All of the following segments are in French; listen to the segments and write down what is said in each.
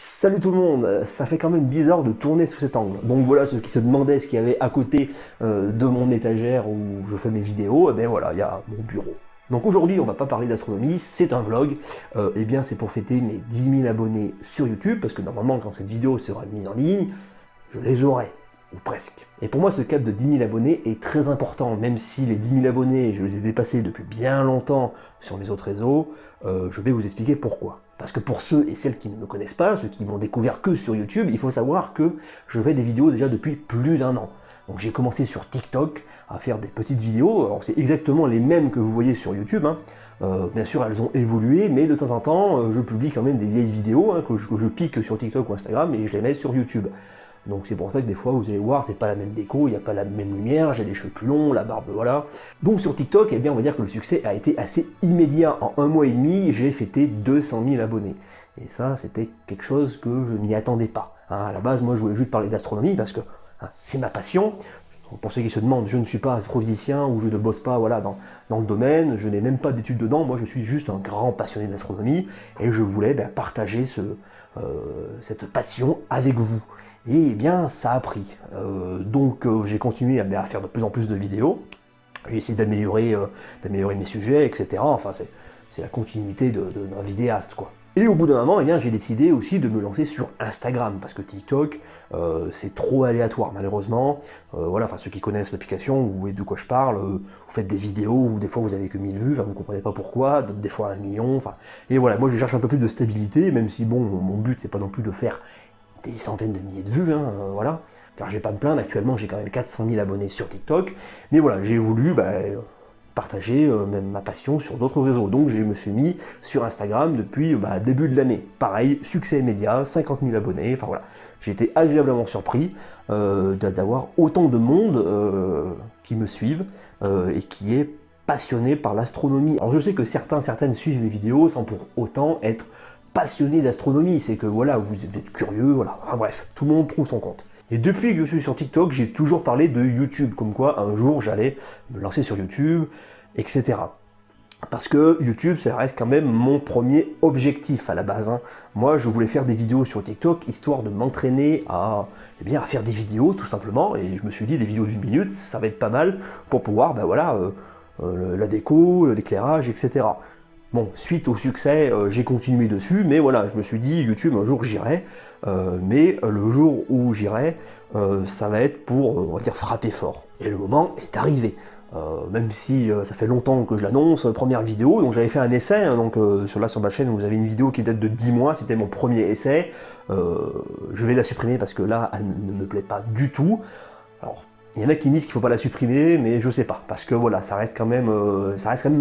Salut tout le monde, ça fait quand même bizarre de tourner sous cet angle. Donc voilà, ceux qui se demandaient ce qu'il y avait à côté de mon étagère où je fais mes vidéos, et bien voilà, il y a mon bureau. Donc aujourd'hui, on va pas parler d'astronomie, c'est un vlog. Et bien c'est pour fêter mes 10 000 abonnés sur YouTube, parce que normalement quand cette vidéo sera mise en ligne, je les aurai. Ou presque. Et pour moi, ce cap de 10 000 abonnés est très important, même si les 10 000 abonnés, je les ai dépassés depuis bien longtemps sur mes autres réseaux, je vais vous expliquer pourquoi. Parce que pour ceux et celles qui ne me connaissent pas, ceux qui m'ont découvert que sur YouTube, il faut savoir que je fais des vidéos déjà depuis plus d'1 an. Donc j'ai commencé sur TikTok à faire des petites vidéos, alors c'est exactement les mêmes que vous voyez sur YouTube, hein. Bien sûr elles ont évolué, mais de temps en temps je publie quand même des vieilles vidéos hein, que je pique sur TikTok ou Instagram et je les mets sur YouTube. Donc c'est pour ça que des fois vous allez voir, c'est pas la même déco, il n'y a pas la même lumière, j'ai les cheveux plus longs, la barbe, voilà. Donc sur TikTok, eh bien on va dire que le succès a été assez immédiat. En 1 mois et demi, j'ai fêté 200 000 abonnés. Et ça, c'était quelque chose que je n'y attendais pas. Hein, à la base, moi je voulais juste parler d'astronomie parce que hein, c'est ma passion. Pour ceux qui se demandent, je ne suis pas astrophysicien ou je ne bosse pas voilà, dans le domaine, je n'ai même pas d'études dedans, moi je suis juste un grand passionné d'astronomie et je voulais partager cette passion avec vous. Et bien ça a pris. Donc j'ai continué à faire de plus en plus de vidéos, j'ai essayé d'améliorer mes sujets, etc. Enfin c'est la continuité d'un vidéaste quoi. Et au bout d'un moment, eh bien, j'ai décidé aussi de me lancer sur Instagram, parce que TikTok, c'est trop aléatoire, malheureusement. Voilà, enfin, ceux qui connaissent l'application, vous voyez de quoi je parle, vous faites des vidéos où des fois vous avez que 1000 vues, enfin, vous ne comprenez pas pourquoi, des fois 1 million, enfin... Et voilà, moi je cherche un peu plus de stabilité, même si, bon, mon but, c'est pas non plus de faire des centaines de milliers de vues, hein, voilà. Car je vais pas me plaindre, actuellement, j'ai quand même 400 000 abonnés sur TikTok, mais voilà, j'ai voulu, partager même ma passion sur d'autres réseaux. Donc je me suis mis sur Instagram depuis début de l'année. Pareil, succès immédiat, 50 000 abonnés, enfin voilà. J'ai été agréablement surpris d'avoir autant de monde qui me suivent et qui est passionné par l'astronomie. Alors je sais que certaines suivent mes vidéos sans pour autant être passionnés d'astronomie. C'est que voilà, vous êtes curieux, voilà. Enfin bref, tout le monde trouve son compte. Et depuis que je suis sur TikTok, j'ai toujours parlé de YouTube, comme quoi un jour j'allais me lancer sur YouTube, etc. Parce que YouTube, ça reste quand même mon premier objectif à la base. Hein. Moi, je voulais faire des vidéos sur TikTok, histoire de m'entraîner à faire des vidéos, tout simplement. Et je me suis dit, des vidéos d'1 minute, ça va être pas mal pour pouvoir, la déco, l'éclairage, etc. Bon, suite au succès, j'ai continué dessus, mais voilà, je me suis dit, YouTube, un jour j'irai, mais le jour où j'irai, ça va être pour, on va dire, frapper fort. Et le moment est arrivé. Même si ça fait longtemps que je l'annonce, première vidéo, donc j'avais fait un essai, hein, donc sur ma chaîne, vous avez une vidéo qui date de 10 mois, c'était mon premier essai. Je vais la supprimer parce que là, elle ne me plaît pas du tout. Alors, il y en a qui me disent qu'il ne faut pas la supprimer, mais je sais pas, parce que voilà, ça reste quand même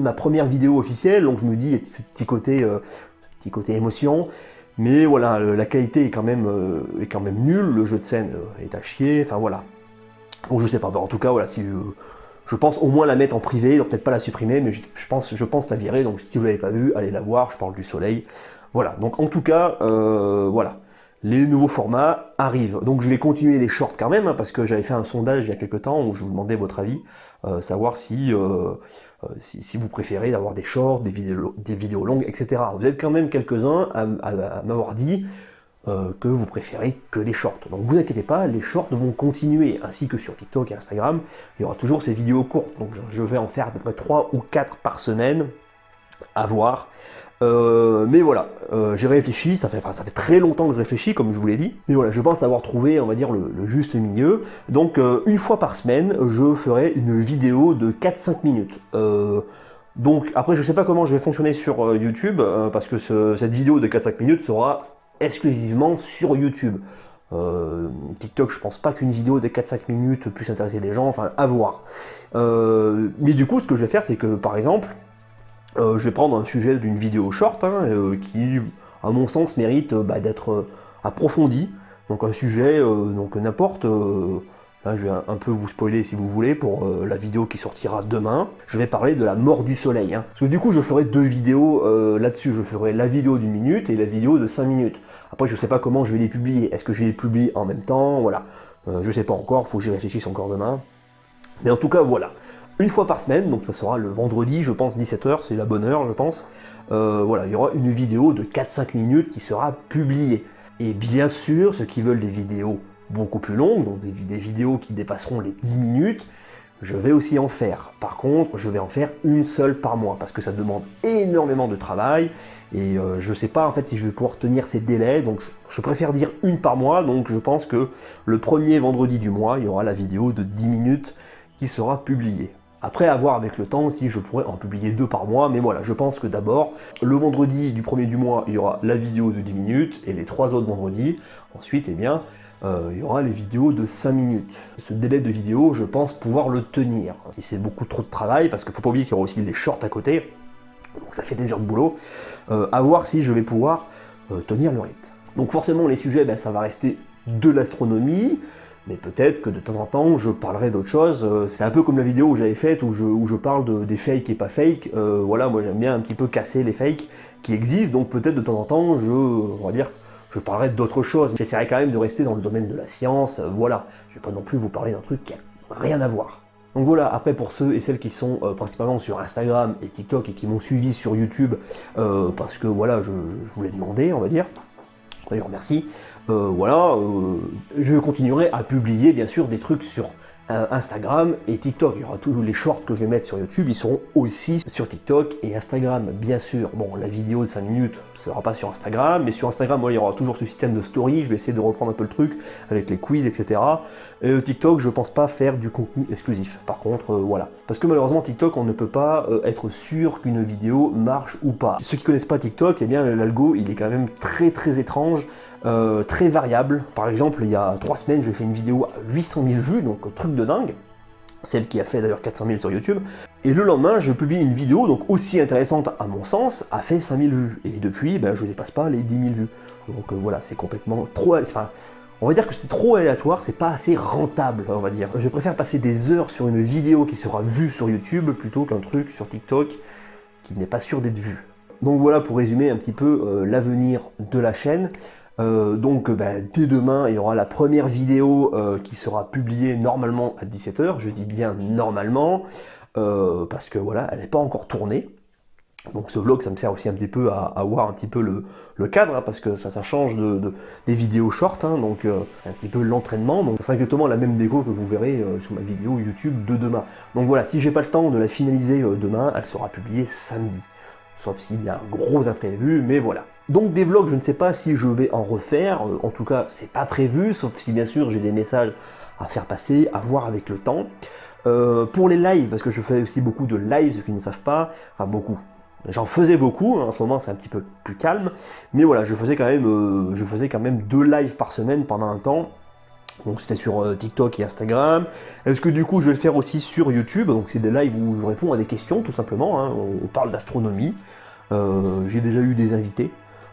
ma première vidéo officielle, donc je me dis, il y a ce petit côté émotion, mais voilà, la qualité est quand même nulle, le jeu de scène est à chier, enfin voilà. Donc je sais pas, en tout cas, voilà, si je pense au moins la mettre en privé, donc peut-être pas la supprimer, mais je pense la virer, donc si vous l'avez pas vu, allez la voir, je parle du soleil. Voilà, donc en tout cas, voilà. Les nouveaux formats arrivent. Donc je vais continuer les shorts quand même, hein, parce que j'avais fait un sondage il y a quelques temps où je vous demandais votre avis, savoir si vous préférez d'avoir des shorts, des vidéos longues, etc. Vous êtes quand même quelques-uns à m'avoir dit que vous préférez que les shorts. Donc vous inquiétez pas, les shorts vont continuer, ainsi que sur TikTok et Instagram, il y aura toujours ces vidéos courtes. Donc je vais en faire à peu près 3 ou 4 par semaine, à voir. Mais voilà, j'ai réfléchi, ça fait très longtemps que je réfléchis, comme je vous l'ai dit. Mais voilà, je pense avoir trouvé, on va dire, le juste milieu. Donc, une fois par semaine, je ferai une vidéo de 4-5 minutes. Donc, après, je sais pas comment je vais fonctionner sur YouTube, parce que cette vidéo de 4-5 minutes sera exclusivement sur YouTube. TikTok, je pense pas qu'une vidéo de 4-5 minutes puisse intéresser des gens, enfin, à voir. Mais du coup, ce que je vais faire, c'est que, par exemple, je vais prendre un sujet d'une vidéo short qui, à mon sens, mérite d'être approfondi. Donc un sujet, donc n'importe. Là, je vais un peu vous spoiler si vous voulez pour la vidéo qui sortira demain. Je vais parler de la mort du soleil. Hein. Parce que du coup, je ferai 2 vidéos là-dessus. Je ferai la vidéo d'1 minute et la vidéo de 5 minutes. Après, je sais pas comment je vais les publier. Est-ce que je vais les publier en même temps? Voilà. Je sais pas encore. Faut que j'y réfléchisse encore demain. Mais en tout cas, voilà. Une fois par semaine, donc ça sera le vendredi, je pense, 17h, c'est la bonne heure, je pense. Voilà, il y aura une vidéo de 4-5 minutes qui sera publiée. Et bien sûr, ceux qui veulent des vidéos beaucoup plus longues, donc des vidéos qui dépasseront les 10 minutes, je vais aussi en faire. Par contre, je vais en faire une seule par mois, parce que ça demande énormément de travail, et je sais pas en fait si je vais pouvoir tenir ces délais, donc je préfère dire une par mois, donc je pense que le premier vendredi du mois, il y aura la vidéo de 10 minutes qui sera publiée. Après, à voir avec le temps si je pourrais en publier 2 par mois, mais voilà, je pense que d'abord, le vendredi du premier du mois, il y aura la vidéo de 10 minutes, et les 3 autres vendredis, ensuite, eh bien, il y aura les vidéos de 5 minutes. Ce délai de vidéo, je pense pouvoir le tenir. Si c'est beaucoup trop de travail, parce qu'il ne faut pas oublier qu'il y aura aussi les shorts à côté, donc ça fait des heures de boulot, à voir si je vais pouvoir tenir le rythme. Donc forcément, les sujets, ben, ça va rester de l'astronomie, mais peut-être que de temps en temps, je parlerai d'autre chose. C'est un peu comme la vidéo où j'avais faite, où je parle des fakes et pas fakes. Voilà, moi j'aime bien un petit peu casser les fakes qui existent, donc peut-être de temps en temps, on va dire, je parlerai d'autres choses. J'essaierai quand même de rester dans le domaine de la science, voilà. Je vais pas non plus vous parler d'un truc qui n'a rien à voir. Donc voilà, après pour ceux et celles qui sont principalement sur Instagram et TikTok et qui m'ont suivi sur YouTube, parce que voilà, je vous l'ai demandé, on va dire. D'ailleurs, merci. Voilà, je continuerai à publier bien sûr des trucs sur Instagram et TikTok. Il y aura toujours les shorts que je vais mettre sur YouTube, ils seront aussi sur TikTok et Instagram, bien sûr. Bon, la vidéo de 5 minutes ne sera pas sur Instagram, mais sur Instagram, il y aura toujours ce système de story. Je vais essayer de reprendre un peu le truc avec les quiz, etc. TikTok, je pense pas faire du contenu exclusif. Par contre, voilà. Parce que malheureusement, TikTok, on ne peut pas être sûr qu'une vidéo marche ou pas. Ceux qui connaissent pas TikTok, eh bien, l'algo, il est quand même très très étrange. Très variable. Par exemple, il y a 3 semaines, j'ai fait une vidéo à 800 000 vues, donc truc de dingue. Celle qui a fait d'ailleurs 400 000 sur YouTube. Et le lendemain, je publie une vidéo, donc aussi intéressante à mon sens, a fait 5 000 vues. Et depuis, ben, je dépasse pas les 10 000 vues. Donc voilà, c'est complètement trop... Enfin, on va dire que c'est trop aléatoire, c'est pas assez rentable, on va dire. Je préfère passer des heures sur une vidéo qui sera vue sur YouTube plutôt qu'un truc sur TikTok qui n'est pas sûr d'être vu. Donc voilà pour résumer un petit peu l'avenir de la chaîne. Donc dès demain, il y aura la première vidéo qui sera publiée normalement à 17 h. Je dis bien normalement, parce que voilà, elle n'est pas encore tournée. Donc ce vlog, ça me sert aussi un petit peu à voir un petit peu le cadre, hein, parce que ça change des vidéos short, hein, donc un petit peu l'entraînement. Donc ça sera exactement la même déco que vous verrez sur ma vidéo YouTube de demain. Donc voilà, si j'ai pas le temps de la finaliser demain, elle sera publiée samedi. Sauf s'il y a un gros imprévu, mais voilà. Donc des vlogs, je ne sais pas si je vais en refaire, en tout cas c'est pas prévu, sauf si bien sûr j'ai des messages à faire passer, à voir avec le temps. Pour les lives, parce que je fais aussi beaucoup de lives, ceux qui ne savent pas, enfin beaucoup, j'en faisais beaucoup, hein, en ce moment c'est un petit peu plus calme, mais voilà, je faisais quand même 2 lives par semaine pendant un temps. Donc c'était sur TikTok et Instagram. Est-ce que du coup je vais le faire aussi sur YouTube? Donc c'est des lives où je réponds à des questions tout simplement, hein. On parle d'astronomie. J'ai déjà eu des invités,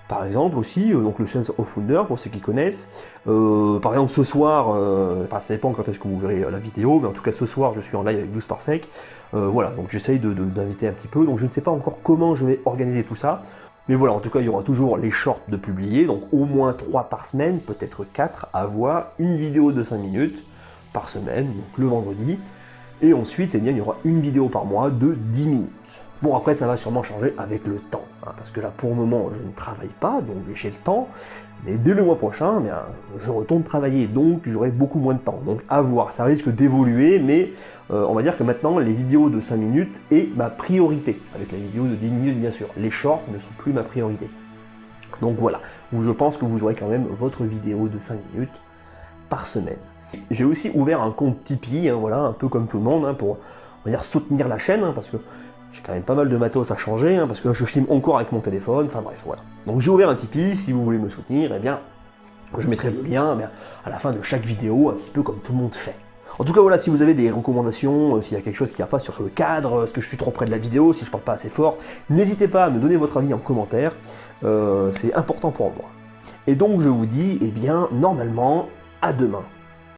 par exemple aussi, donc le Sense of Wonder pour ceux qui connaissent. Par exemple ce soir, enfin ça dépend quand est-ce que vous verrez la vidéo, mais en tout cas ce soir je suis en live avec 12 parsec. Voilà, donc j'essaye d'inviter un petit peu, donc je ne sais pas encore comment je vais organiser tout ça. Mais voilà, en tout cas, il y aura toujours les shorts de publier, donc au moins 3 par semaine, peut-être 4, à voir, une vidéo de 5 minutes par semaine, donc le vendredi, et ensuite, eh bien, il y aura une vidéo par mois de 10 minutes. Bon, après, ça va sûrement changer avec le temps, hein, parce que là, pour le moment, je ne travaille pas, donc j'ai le temps, mais dès le mois prochain, bien, je retourne travailler, donc j'aurai beaucoup moins de temps. Donc à voir, ça risque d'évoluer, mais on va dire que maintenant, les vidéos de 5 minutes est ma priorité, avec la vidéo de 10 minutes, bien sûr. Les shorts ne sont plus ma priorité. Donc voilà, où je pense que vous aurez quand même votre vidéo de 5 minutes par semaine. J'ai aussi ouvert un compte Tipeee, hein, voilà, un peu comme tout le monde, hein, pour, on va dire, soutenir la chaîne, hein, parce que j'ai quand même pas mal de matos à changer, hein, parce que là, je filme encore avec mon téléphone, enfin bref, voilà. Donc j'ai ouvert un Tipeee, si vous voulez me soutenir, eh bien, je mettrai le lien à la fin de chaque vidéo, un petit peu comme tout le monde fait. En tout cas, voilà, si vous avez des recommandations, s'il y a quelque chose qui n'a pas sur le cadre, est-ce que je suis trop près de la vidéo, si je parle pas assez fort, n'hésitez pas à me donner votre avis en commentaire, c'est important pour moi. Et donc, je vous dis, eh bien, normalement, à demain.